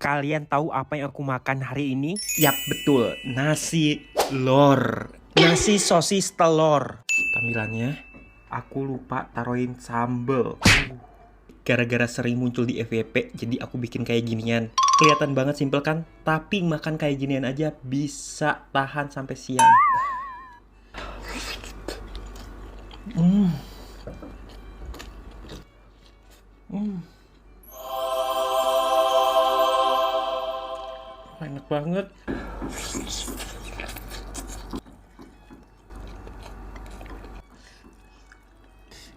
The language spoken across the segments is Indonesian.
Kalian tahu apa yang aku makan hari ini? Yap, betul. Nasi lor. Nasi sosis telur. Tampilannya, aku lupa taruhin sambel. Gara-gara sering muncul di FYP, jadi aku bikin kayak ginian. Kelihatan banget simpel kan? Tapi makan kayak ginian aja bisa tahan sampai siang. Enak banget.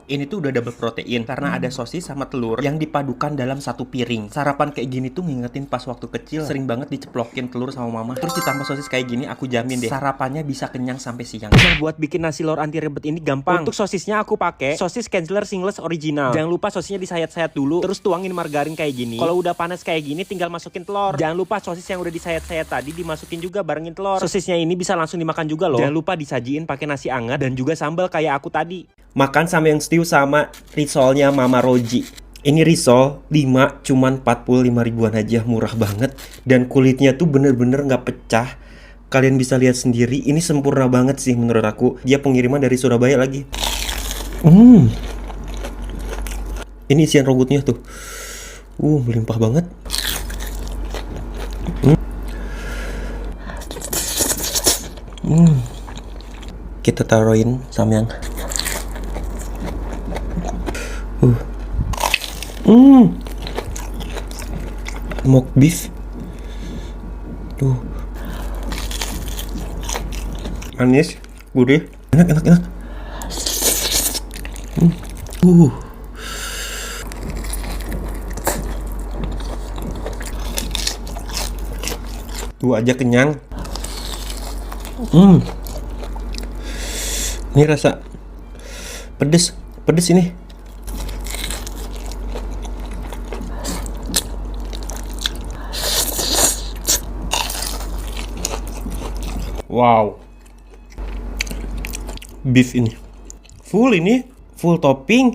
Ini tuh udah double protein karena ada sosis sama telur yang dipadukan dalam satu piring. Sarapan kayak gini tuh ngingetin pas waktu kecil sering banget diceplokin telur sama mama. Terus ditambah sosis kayak gini, aku jamin deh sarapannya bisa kenyang sampai siang. Nah, buat bikin nasi lor anti ribet ini gampang. Untuk sosisnya aku pakai sosis Kienzler Singles original. Jangan lupa sosisnya disayat-sayat dulu, terus tuangin margarin kayak gini. Kalau udah panas kayak gini tinggal masukin telur. Jangan lupa sosis yang udah disayat-sayat tadi dimasukin juga barengin telur. Sosisnya ini bisa langsung dimakan juga loh. Jangan lupa disajiin pakai nasi anget dan juga sambal kayak aku tadi. Makan sama yang stew sama risolnya Mama Roji. Ini risol 5 cuman 45 ribuan aja, murah banget. Dan kulitnya tuh bener-bener gak pecah. Kalian bisa lihat sendiri, ini sempurna banget sih menurut aku. Dia pengiriman dari Surabaya lagi. Ini isian robotnya tuh. Melimpah banget. Kita taruhin samyang. Mock beef. Tuh. Manis, gurih, enak. Tuh aja kenyang. Ini rasa pedes ini. Wow, beef ini full topping.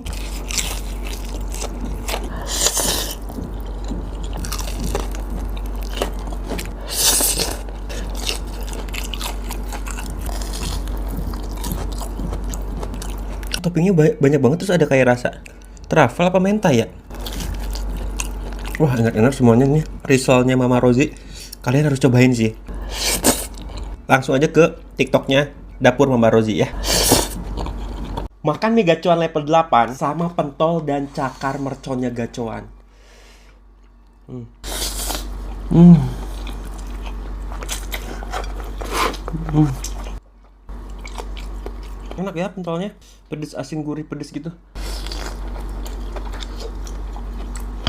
Toppingnya banyak banget, terus ada kayak rasa truffle apa menta ya. Wah, enak semuanya nih. Risolnya Mama Rozi, kalian harus cobain sih. Langsung aja ke TikToknya Dapur Mama Rozi ya. Makan mie gacoan level 8 sama pentol dan cakar merconnya gacoan. Enak ya pentolnya, pedes asin gurih pedes gitu.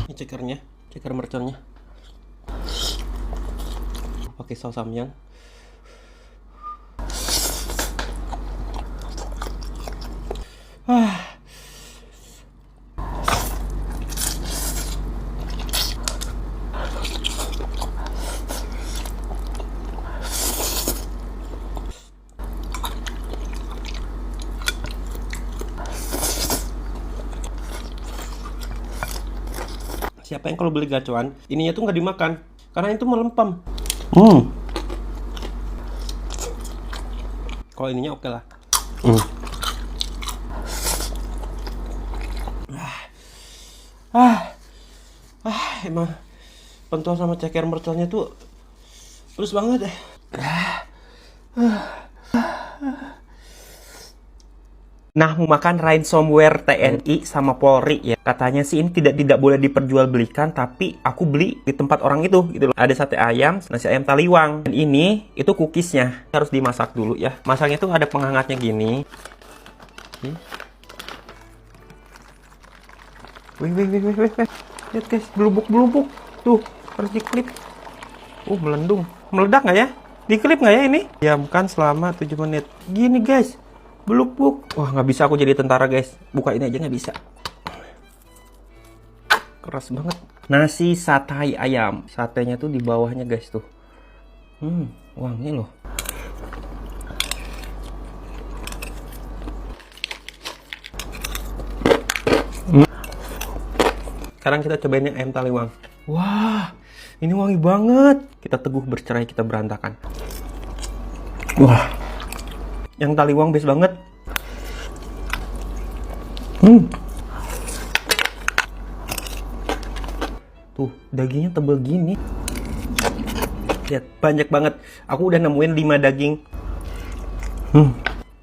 Ini cakar merconnya. Pakai saus samyang. Siapa yang kalau beli gacoan, ininya tuh nggak dimakan karena itu melempem. Kalau ininya oke lah. Emang pentol sama ceker merconnya tuh terus banget deh. Nah, mau makan ransomware TNI sama Polri ya. Katanya sih ini tidak boleh diperjualbelikan, tapi aku beli di tempat orang itu gitu loh. Ada sate ayam, nasi ayam taliwang. Dan ini itu cookiesnya. Harus dimasak dulu ya. Masaknya tuh ada penghangatnya gini. Wih. Lihat guys, belubuk. Tuh, harus diklip. Melendung. Meledak nggak ya? Diklip nggak ya ini? Diamkan selama 7 menit. Gini guys. Belubuk. Wah, nggak bisa aku jadi tentara guys. Buka ini aja nggak bisa. Keras banget. Nasi satai ayam. Satenya tuh di bawahnya guys tuh. Wangi loh. Sekarang kita cobain yang ayam taliwang. Wah, Ini wangi banget. Kita teguh bercerai, kita berantakan. Wah, yang taliwang best banget. Tuh, dagingnya tebel gini. Lihat, banyak banget. Aku udah nemuin 5 daging.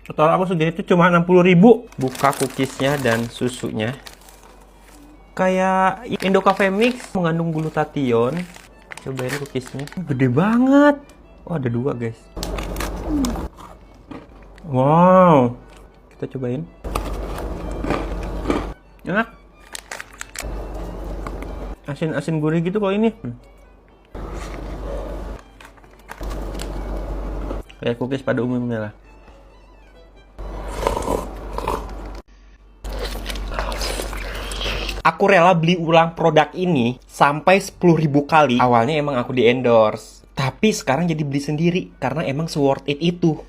Total aku segini tuh cuma 60.000. Buka cookiesnya dan susunya. Kayak Indo Cafe Mix mengandung glutathione. Cobain cookiesnya. Gede banget. Oh, ada 2 guys. Wow. Kita cobain. Enak. Asin-asin gurih gitu kalau ini. Kayak cookies pada umumnya lah. Aku rela beli ulang produk ini sampai 10.000 kali. Awalnya emang aku di endorse, tapi sekarang jadi beli sendiri karena emang worth it itu.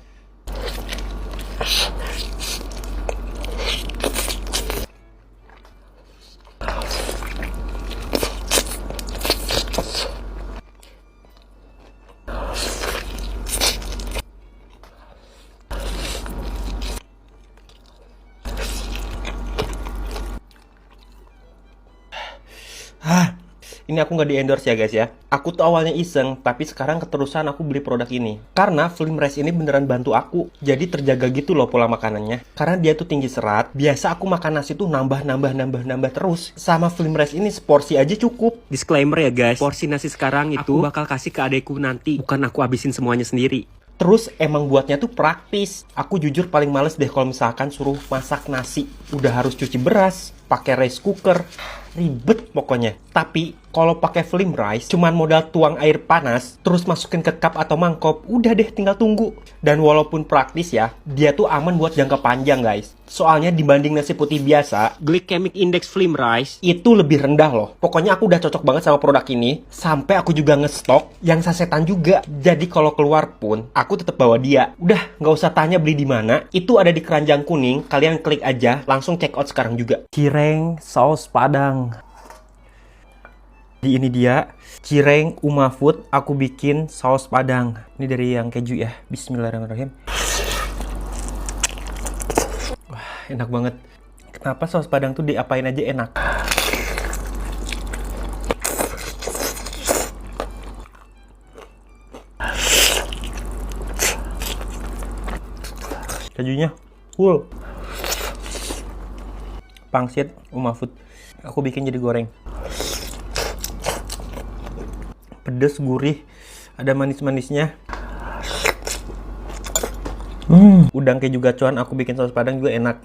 Ini aku nggak di-endorse ya guys ya. Aku tuh awalnya iseng, tapi sekarang keterusan aku beli produk ini. Karena Slim Rice ini beneran bantu aku. Jadi terjaga gitu loh pola makanannya. Karena dia tuh tinggi serat. Biasa aku makan nasi tuh nambah terus. Sama Slim Rice ini seporsi aja cukup. Disclaimer ya guys, porsi nasi sekarang itu aku bakal kasih ke adekku nanti. Bukan aku habisin semuanya sendiri. Terus emang buatnya tuh praktis. Aku jujur paling males deh kalau misalkan suruh masak nasi. Udah harus cuci beras, pakai rice cooker. Ribet pokoknya. Tapi kalau pakai Slim Rice, cuman modal tuang air panas, terus masukin ke cup atau mangkok, udah deh tinggal tunggu. Dan walaupun praktis ya, dia tuh aman buat jangka panjang guys. Soalnya dibanding nasi putih biasa, glycemic index Slim Rice itu lebih rendah loh. Pokoknya aku udah cocok banget sama produk ini. Sampai aku juga ngestok yang sasetan juga. Jadi kalau keluar pun, aku tetap bawa dia. Udah, nggak usah tanya beli di mana. Itu ada di keranjang kuning. Kalian klik aja, langsung check out sekarang juga. Cireng saus Padang. Di ini dia, cireng Uma Food, aku bikin saus Padang. Ini dari yang keju ya. Bismillahirrahmanirrahim. Wah, enak banget. Kenapa saus Padang tuh diapain aja enak? Kejunya full. Pangsit Uma Food. Aku bikin jadi goreng. Pedes, gurih, ada manis-manisnya. Udang keju gacoan aku bikin saus Padang juga enak.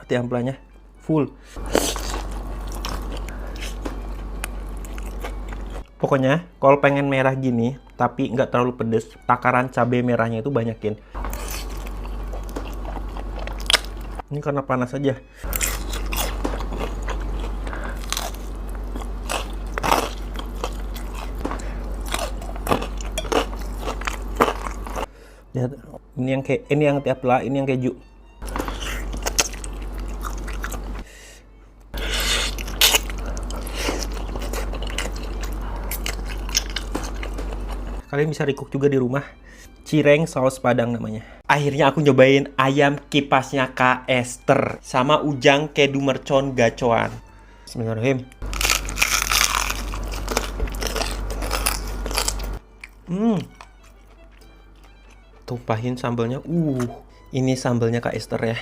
Hati amplanya full. Pokoknya kalau pengen merah gini tapi nggak terlalu pedes, takaran cabai merahnya itu banyakin. Ini karena panas aja. Lihat, ini yang tepla, ini yang keju. Kalian bisa recook juga di rumah. Cireng saus Padang namanya. Akhirnya aku nyobain ayam kipasnya Kak Esther sama ujang kedu mercon gacoan. Bismillahirrahmanirrahim. Tumpahin sambalnya. Ini sambalnya Kak Esther ya.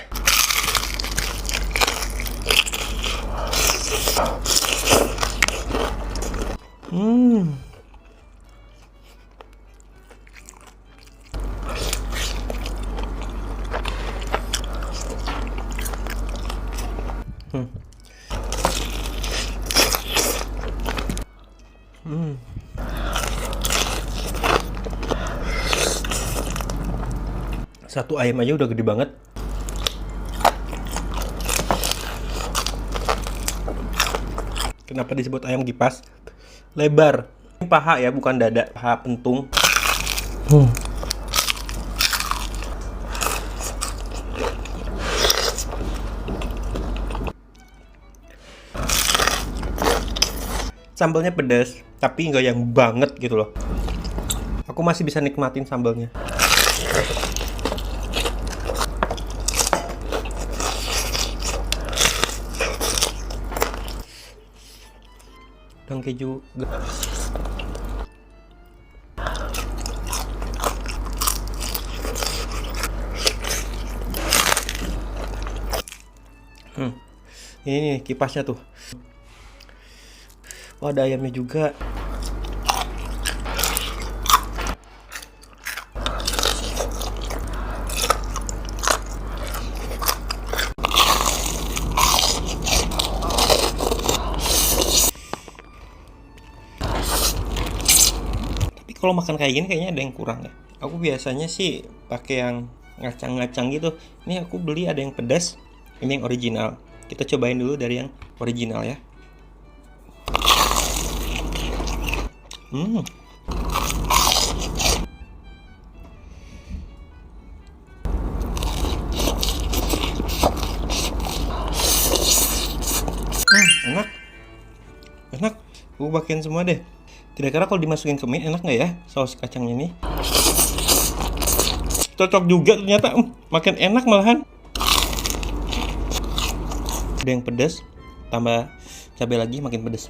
Satu ayam aja udah gede banget. Kenapa disebut ayam kipas? Lebar. Ini paha ya, bukan dada. Paha pentung. Sambalnya pedas, tapi nggak yang banget gitu loh. Aku masih bisa nikmatin sambalnya. Dan keju. Ini nih kipasnya tuh. Oh, ada ayamnya juga. Tapi kalau makan kayak gini kayaknya ada yang kurang ya. Aku biasanya sih pakai yang ngacang-ngacang gitu. Ini aku beli ada yang pedas. Ini yang original. Kita cobain dulu dari yang original ya. Enak. Enak. Aku bagian semua deh. Kira-kira kalau dimasukin ke mie enak nggak ya saus kacangnya ini? Cocok juga ternyata. Makin enak malahan. Ada yang pedas, tambah cabai lagi makin pedas.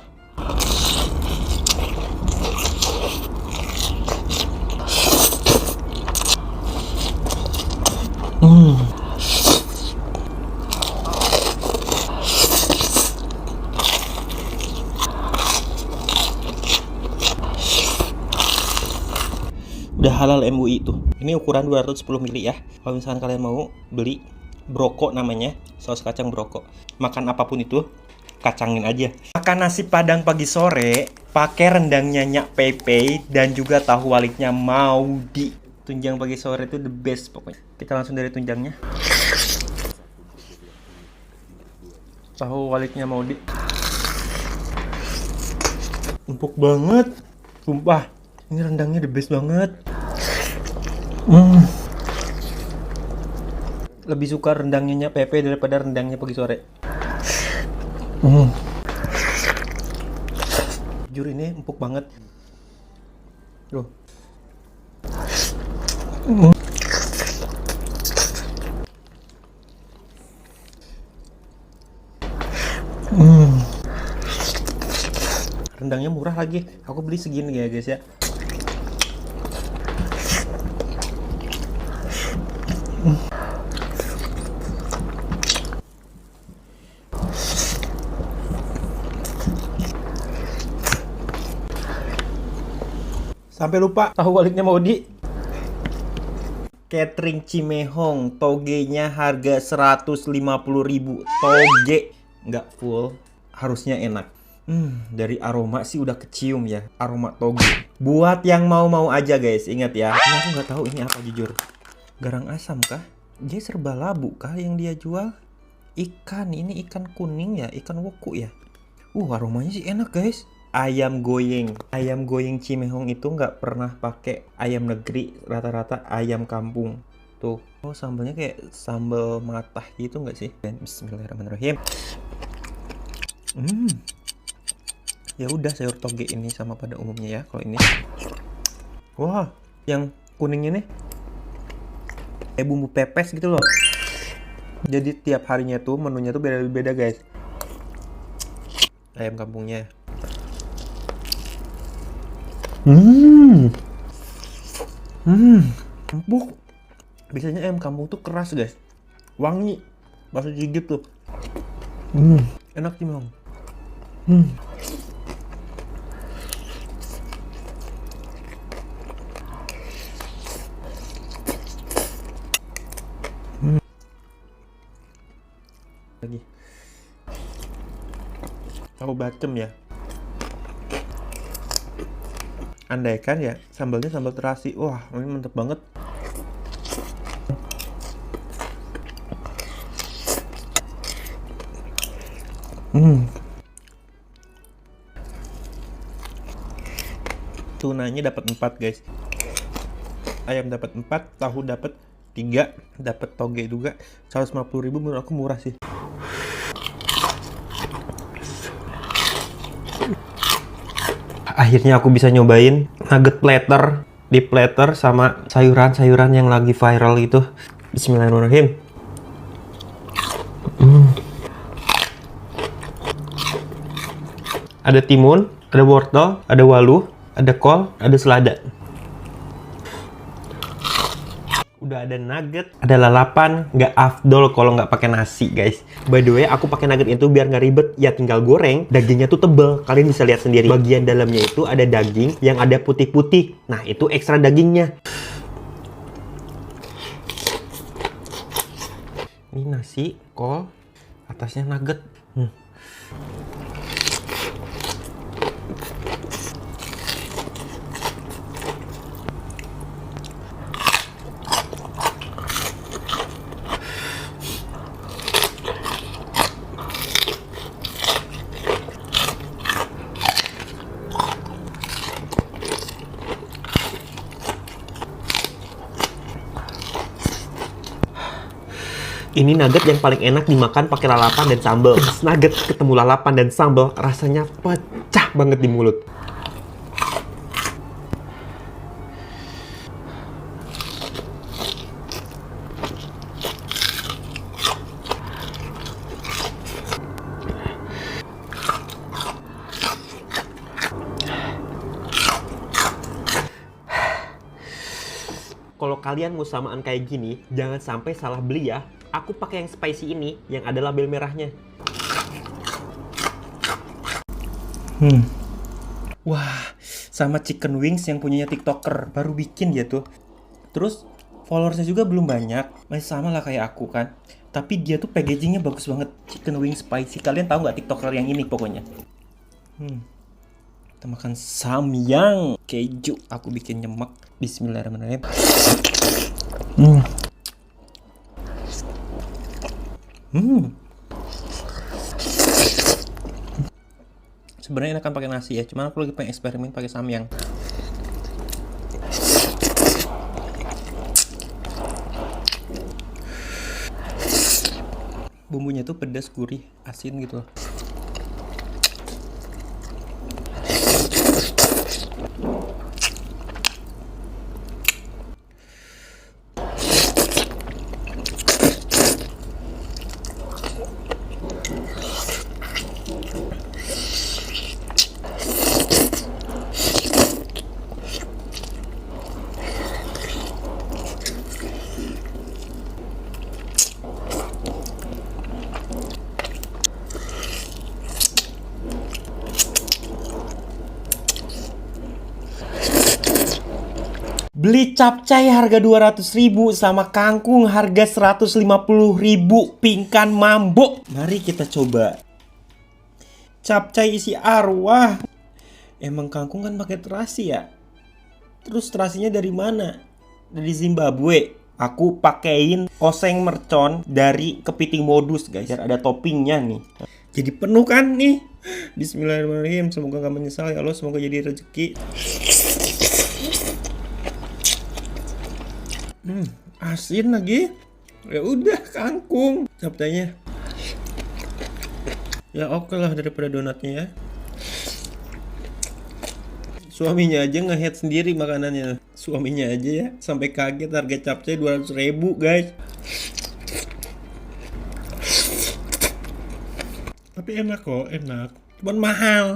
Udah halal MUI tuh. Ini ukuran 210 ml ya. Kalau misalkan kalian mau beli broko namanya, saus kacang broko. Makan apapun itu, kacangin aja. Makan nasi padang pagi sore, pakai rendangnya Nyak Pepe dan juga tahu waliknya Maudi. Tunjang pagi sore itu the best pokoknya. Kita langsung dari tunjangnya. Tahu waliknya Maudi. Empuk banget. Sumpah, ini rendangnya the best banget. Lebih suka rendangnya Nyak Pepe daripada rendangnya pagi sore. Jujur ini empuk banget. Loh. Rendangnya murah lagi. Aku beli segini ya guys ya. Sampai lupa tahu waliknya Maudi. Catering Cimehong, togenya harga 150.000. Toge nggak full, harusnya enak. Dari aroma sih udah kecium ya, aroma toge. Buat yang mau-mau aja guys, ingat ya. Ini aku nggak tahu ini apa jujur. Garang asam kah? Dia serba labu kah yang dia jual? Ikan, ini ikan kuning ya, ikan woku ya. Aromanya sih enak guys. Ayam goyeng Cimehong itu nggak pernah pakai ayam negeri, rata-rata ayam kampung tuh. Sambalnya kayak sambal matah gitu nggak sih? Dan bismillahirrahmanirrahim. Ya udah sayur toge ini sama pada umumnya ya kalau ini. Wah, yang kuningnya nih kayak bumbu pepes gitu loh. Jadi tiap harinya tuh menunya tuh beda-beda guys. Ayam kampungnya. Empuk. Biasanya ayam kampung tuh keras guys, wangi, pas gigit tuh. Enak sih memang. Lagi tahu bacem ya. Andaikan ya sambalnya sambal terasi, wah ini mantep banget. Tunanya dapat 4 guys, ayam dapat 4, tahu dapat 3, dapat toge juga. 150.000 menurut aku murah sih. Akhirnya aku bisa nyobain nugget platter, di platter sama sayuran-sayuran yang lagi viral itu. Bismillahirrahmanirrahim. Ada timun, ada wortel, ada walu, ada kol, ada selada. Udah ada nugget, ada lalapan, nggak afdol kalau nggak pakai nasi, guys. By the way, aku pakai nugget itu biar nggak ribet. Ya tinggal goreng, dagingnya tuh tebel. Kalian bisa lihat sendiri. Bagian dalamnya itu ada daging yang ada putih-putih. Nah, itu ekstra dagingnya. Ini nasi, kol, atasnya nugget. Ini nugget yang paling enak dimakan pakai lalapan dan sambal. Nugget ketemu lalapan dan sambal, rasanya pecah banget di mulut. Kalau kalian mau samaan kayak gini, jangan sampai salah beli ya. Aku pakai yang spicy ini, yang ada label merahnya. Wah, sama chicken wings yang punyanya TikToker. Baru bikin dia tuh. Terus, followersnya juga belum banyak. Masih sama lah kayak aku kan. Tapi dia tuh packagingnya bagus banget. Chicken wings spicy. Kalian tahu nggak TikToker yang ini pokoknya? Kita makan samyang keju. Aku bikin nyemek. Bismillahirrahmanirrahim. Sebenarnya enakan pakai nasi ya, cuman aku lagi pengen eksperimen pakai samyang. Bumbunya tuh pedas, gurih, asin gitu loh. Beli capcay harga 200.000 sama kangkung harga 150.000, pingkan mambo. Mari kita coba. Capcay isi arwah. Emang kangkung kan pakai terasi ya? Terus terasinya dari mana? Dari Zimbabwe. Aku pakein oseng mercon dari kepiting modus, guys. Biar ada toppingnya nih. Jadi penuh kan nih. Bismillahirrahmanirrahim. Semoga gak menyesal ya Allah. Semoga jadi rezeki. Asin lagi. Ya udah, kangkung capcaynya. Ya oke lah daripada donatnya ya. Suaminya aja nge-head sendiri makanannya. Suaminya aja ya sampai kaget harga capcay 200.000, guys. Tapi enak kok, enak. Cuman mahal.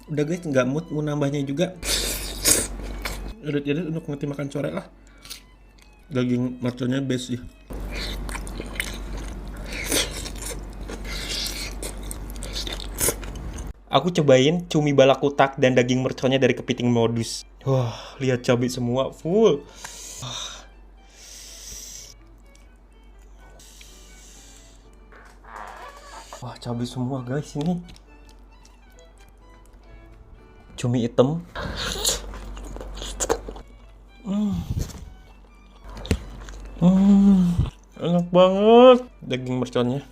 Udah guys, nggak mood mau nambahnya juga. Irit-irit untuk nanti makan sore lah. Daging merconnya best sih. Aku cobain cumi balakutak dan daging merconnya dari kepiting modus. Wah, lihat cabai semua full. Wah, cabai semua guys ini. Cumi hitam. Enak banget daging merconnya.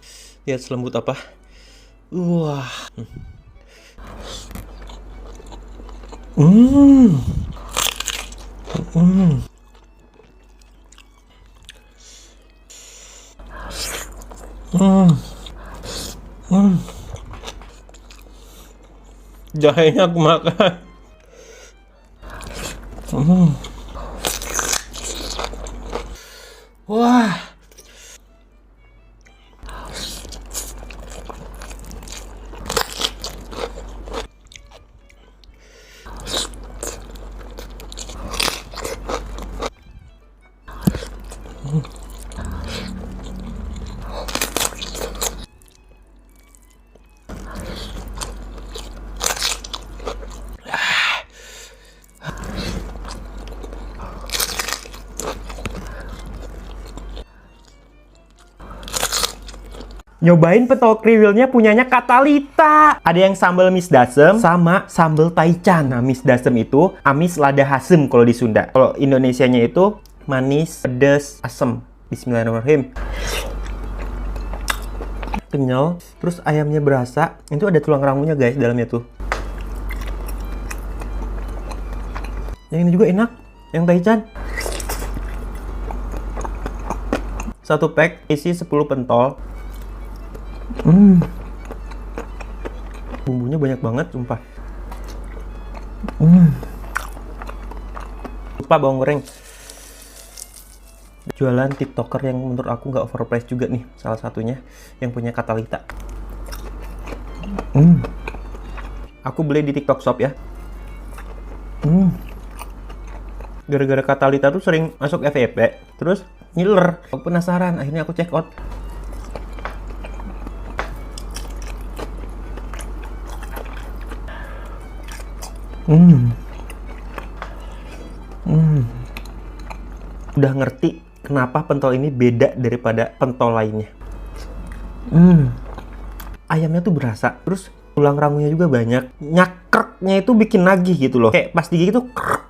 Lihat selembut apa. Wah. Hmm. Hmm. Hmm. Jahenya aku makan. Hmm. Wah. Nyobain pentol kriwilnya punyanya Katalita. Ada yang sambal Miss Dasem sama sambal taichan. Nah, Miss Dasem itu amis lada hasem kalau di Sunda. Kalau Indonesianya itu manis, pedas, asem. Bismillahirrahmanirrahim. Kenyal, terus ayamnya berasa. Itu ada tulang rangunya guys dalamnya tuh. Yang ini juga enak, yang taichan. Satu pack isi 10 pentol. Bumbunya banyak banget, sumpah. Lupa bawang goreng. Jualan TikToker yang menurut aku nggak overpriced juga nih, salah satunya yang punya Katalita. Aku beli di TikTok Shop ya. Gara-gara Katalita tuh sering masuk FYP, terus ngiler. Aku penasaran, akhirnya aku check out. Udah ngerti kenapa pentol ini beda daripada pentol lainnya. Ayamnya tuh berasa, terus tulang rangunya juga banyak. Nyakreknya itu bikin nagih gitu loh. Kayak pas digigit tuh krek.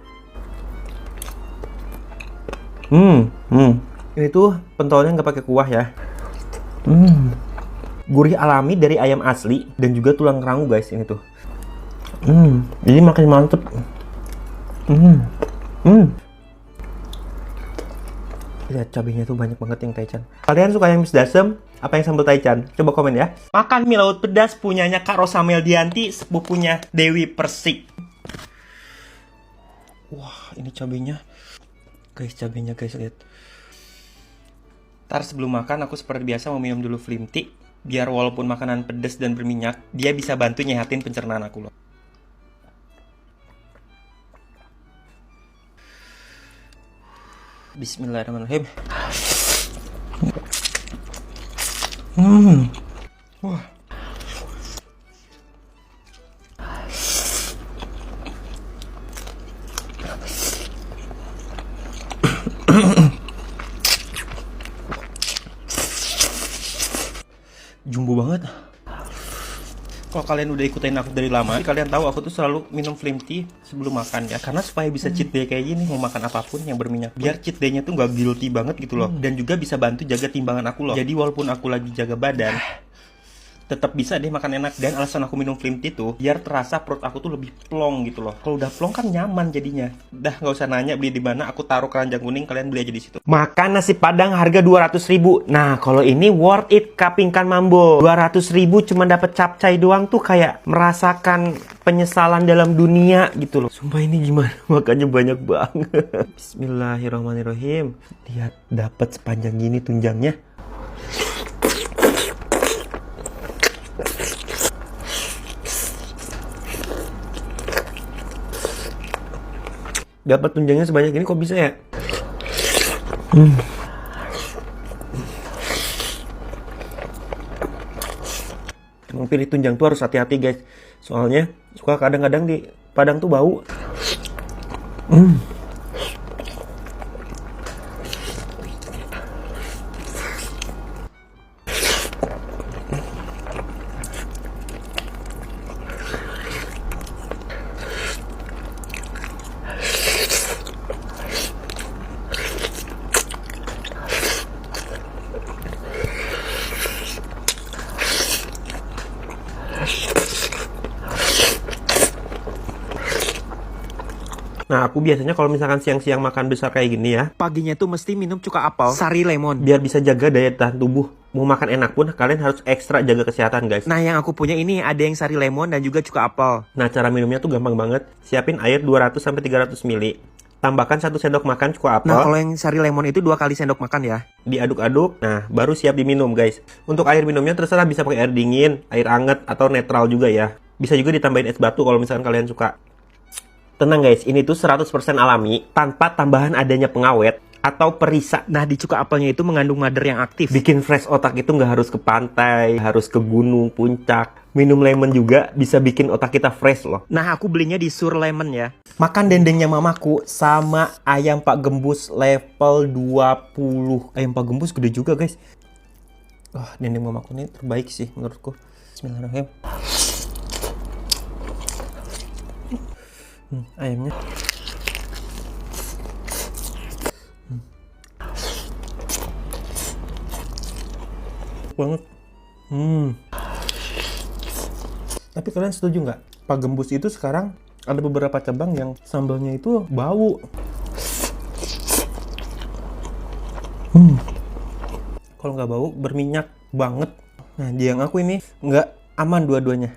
Ini tuh pentolnya nggak pakai kuah ya. Gurih alami dari ayam asli dan juga tulang rangu guys ini tuh. Jadi makin mantep. Lihat cabenya tuh banyak banget yang taichan. Kalian suka yang Miss Dasem? Apa yang sambal taichan? Coba komen ya. Makan mie laut pedas punyanya Kak Rosa Meldianti, sepupunya Dewi Persik. Wah, ini cabenya. Guys, cabenya guys, lihat. Ntar sebelum makan aku seperti biasa mau minum dulu Flim Tea. Biar walaupun makanan pedas dan berminyak, dia bisa bantu nyehatin pencernaan aku loh. Bismillahirrahmanirrahim. Wah. Jumbo banget. Kalau kalian udah ikutin aku dari lama, kalian tahu aku tuh selalu minum Flim Tea sebelum makan ya. Karena supaya bisa cheat day kayak gini, mau makan apapun yang berminyak, biar cheat day-nya tuh nggak guilty banget gitu loh. Dan juga bisa bantu jaga timbangan aku loh. Jadi walaupun aku lagi jaga badan, tetap bisa deh makan enak. Dan alasan aku minum Flim Tea tuh biar terasa perut aku tuh lebih plong gitu loh. Kalau udah plong kan nyaman jadinya. Dah nggak usah nanya beli di mana, aku taruh keranjang kuning, kalian beli aja di situ. Makan nasi padang harga 200.000. Nah, kalau ini worth it kapingkan mambo. 200.000 cuma dapat capcay doang tuh kayak merasakan penyesalan dalam dunia gitu loh. Sumpah ini gimana? Makannya banyak banget. Bismillahirrahmanirrahim. Lihat dapat sepanjang gini tunjangnya. Dapat tunjangnya sebanyak ini kok bisa ya? Emang pilih tunjang tuh harus hati-hati guys. Soalnya suka kadang-kadang di Padang tuh bau. Nah, aku biasanya kalau misalkan siang-siang makan besar kayak gini ya, Paginya tuh mesti minum cuka apel, sari lemon. biar bisa jaga daya tahan tubuh. Mau makan enak pun kalian harus ekstra jaga kesehatan, guys. Nah, yang aku punya ini ada yang sari lemon dan juga cuka apel. Nah, cara minumnya tuh gampang banget. Siapin air 200-300 ml. Tambahkan 1 sendok makan cuka apel. Nah, kalau yang sari lemon itu 2 kali sendok makan ya. Diaduk-aduk, nah baru siap diminum, guys. Untuk air minumnya terserah, bisa pakai air dingin, air anget, atau netral juga ya. Bisa juga ditambahin es batu kalau misalkan kalian suka. Tenang guys, ini tuh 100% alami, tanpa tambahan adanya pengawet atau perisa. Nah, di cuka apelnya itu mengandung mother yang aktif. Bikin fresh otak itu nggak harus ke pantai, harus ke gunung, puncak. Minum lemon juga bisa bikin otak kita fresh loh. Nah, aku belinya di Sur Lemon ya. Makan dendengnya mamaku sama ayam Pak Gembus level 20. Ayam Pak Gembus gede juga guys. Wah, dendeng mamaku ini terbaik sih menurutku. Bismillahirrahmanirrahim. Ayamnya. Banget. Tapi kalian setuju nggak? Pak Gembus itu sekarang ada beberapa cabang yang sambalnya itu bau. Kalau nggak bau, berminyak banget. Nah, di yang aku ini nggak aman dua-duanya.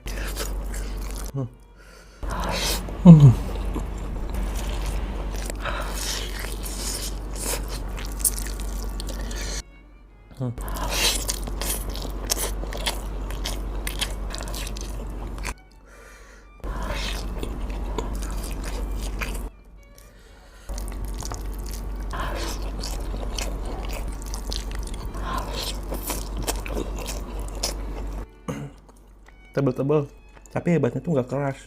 Tebel-tebel, tapi hebatnya tuh nggak keras.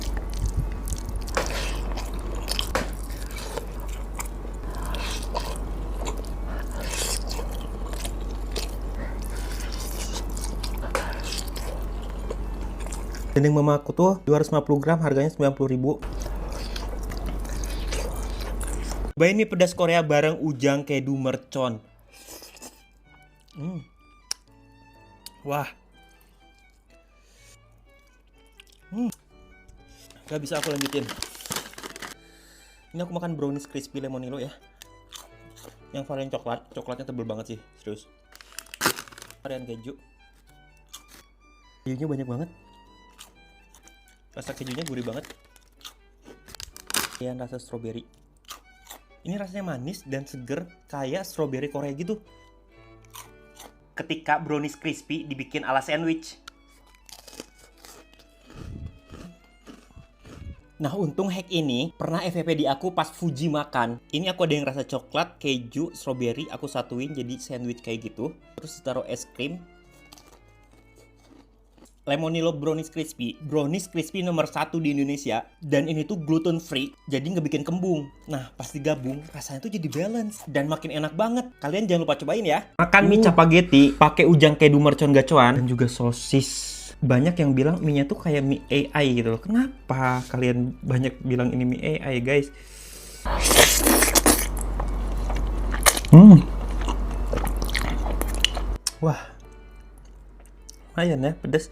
Dendeng mamaku tuh 250 gram, harganya 90.000. Coba ini pedas Korea bareng Ujang Kedu Mercon. Wah. Gak bisa aku lanjutin. Ini aku makan brownies crispy lemonilo ya. Yang varian coklat, coklatnya tebel banget sih, serius. Varian keju. Kejunya banyak banget. Rasa kejunya gurih banget. Dan rasa strawberry. Ini rasanya manis dan seger kayak strawberry Korea gitu. Ketika brownies crispy dibikin ala sandwich. Nah, untung hack ini pernah FYP di aku pas Fuji makan. Ini aku ada yang rasa coklat, keju, strawberry, aku satuin jadi sandwich kayak gitu. Terus ditaruh es krim. Lemonilo Brownies Crispy. Brownies Crispy nomor 1 di Indonesia. Dan ini tuh gluten free, jadi nggak bikin kembung. Nah, pas digabung, rasanya tuh jadi balance. Dan makin enak banget. Kalian jangan lupa cobain ya. Makan mie spaghetti pakai Ujang Kedu Mercon gacoan. Dan juga sosis. Banyak yang bilang mie-nya tuh kayak mie AI gitu loh. Kenapa kalian banyak bilang ini mie AI, guys? Wah. Lumayan ya, pedas.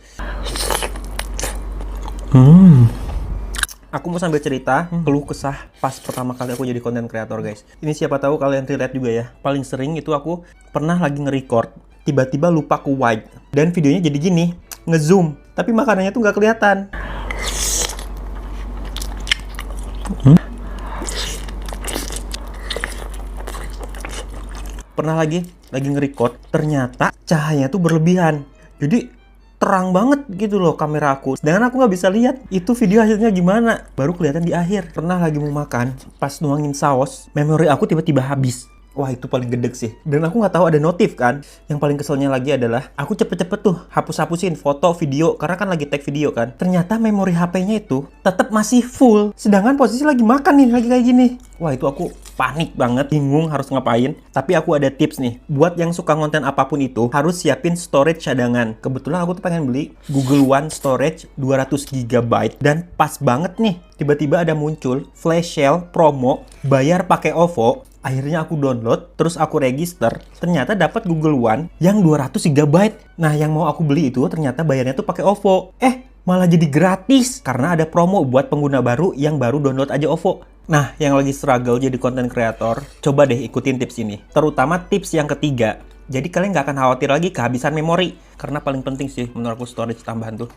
Aku mau sambil cerita keluh kesah pas pertama kali aku jadi konten kreator, guys. Ini siapa tahu kalian relate juga ya. Paling sering itu aku pernah lagi nge-record, tiba-tiba lupa ku wide. Dan videonya jadi gini, nge-zoom. Tapi makanannya tuh nggak kelihatan. Pernah lagi nge-record, ternyata cahayanya tuh berlebihan. Jadi terang banget gitu loh kamera aku. Sedangkan aku nggak bisa lihat itu video hasilnya gimana. Baru kelihatan di akhir. Pernah lagi mau makan, pas nuangin saus, memori aku tiba-tiba habis. Wah, itu paling gedek sih. Dan aku nggak tahu ada notif kan. Yang paling keselnya lagi adalah aku cepet-cepet tuh hapus-hapusin foto, video. Karena kan lagi tag video kan. Ternyata memori HP-nya itu tetap masih full. Sedangkan posisi lagi makan nih, lagi kayak gini. Wah, itu aku panik banget, bingung harus ngapain. Tapi aku ada tips nih. Buat yang suka konten apapun itu, harus siapin storage cadangan. Kebetulan aku tuh pengen beli Google One Storage 200 GB. Dan pas banget nih, tiba-tiba ada muncul flash sale promo, bayar pakai OVO. Akhirnya aku download, terus aku register. Ternyata dapat Google One yang 200 GB. Nah, yang mau aku beli itu ternyata bayarnya tuh pakai OVO. Malah jadi gratis karena ada promo buat pengguna baru yang baru download aja OVO. Nah, yang lagi struggle jadi content creator, coba deh ikutin tips ini. Terutama tips yang ketiga. Jadi kalian nggak akan khawatir lagi kehabisan memori. Karena paling penting sih menurut aku storage tambahan tuh.